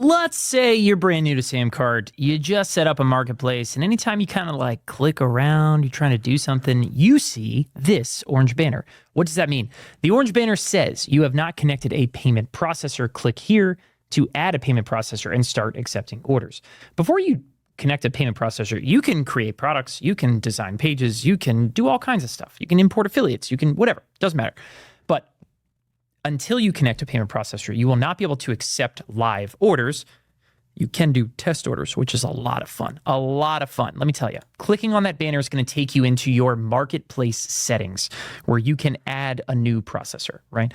let's say you're brand new to SamCart, you just set up a marketplace, and anytime you kind of like click around, you're trying to do something, you see this orange banner. What does that mean? The orange banner says you have not connected a payment processor. Click here to add a payment processor and start accepting orders. Before you connect a payment processor, you can create products, you can design pages, you can do all kinds of stuff. You can import affiliates, you can whatever, doesn't matter. But until you connect a payment processor, you will not be able to accept live orders. You can do test orders, which is a lot of fun. A lot of fun. Let me tell you, clicking on that banner is going to take you into your marketplace settings where you can add a new processor, right?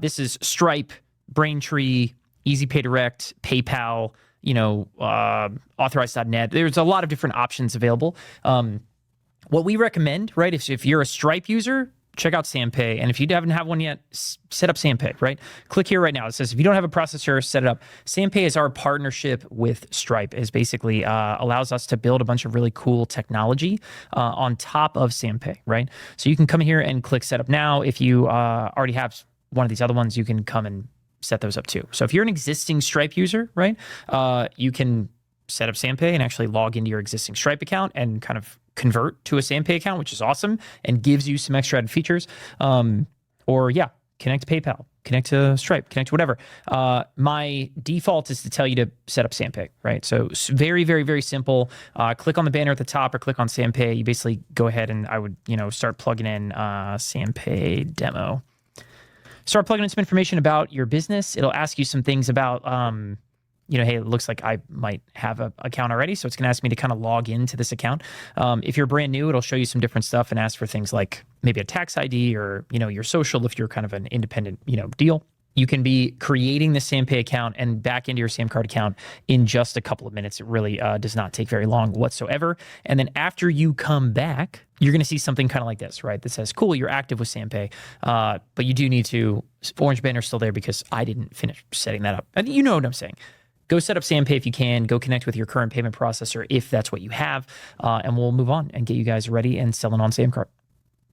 This is Stripe, Braintree, EasyPay Direct, PayPal, Authorize.net. There's a lot of different options available. What we recommend, right, if you're a Stripe user, check out SamPay. And if you haven't have one yet, set up SamPay, right? Click here right now. It says, if you don't have a processor, set it up. SamPay is our partnership with Stripe. It basically allows us to build a bunch of really cool technology on top of SamPay, right? So you can come here and click set up now. If you already have one of these other ones, you can come and set those up too. So if you're an existing Stripe user, right, you can set up SamPay and actually log into your existing Stripe account and kind of convert to a SamPay account, which is awesome and gives you some extra added features. Connect to PayPal, connect to Stripe, connect to whatever. My default is to tell you to set up SamPay, right? So very, very, very simple. Click on the banner at the top or click on SamPay. You basically go ahead and I would, start plugging in SamPay demo. Start plugging in some information about your business. It'll ask you some things about, hey, it looks like I might have an account already. So it's going to ask me to kind of log into this account. If you're brand new, it'll show you some different stuff and ask for things like maybe a tax ID or, your social if you're kind of an independent, deal. You can be creating the SamPay account and back into your SamCart account in just a couple of minutes. It really does not take very long whatsoever. And then after you come back, you're going to see something kind of like this, right? That says, cool, you're active with SamPay, but you do need to, orange banner's still there because I didn't finish setting that up. And you know what I'm saying. Go set up SamPay if you can. Go connect with your current payment processor if that's what you have, and we'll move on and get you guys ready and selling on SamCart.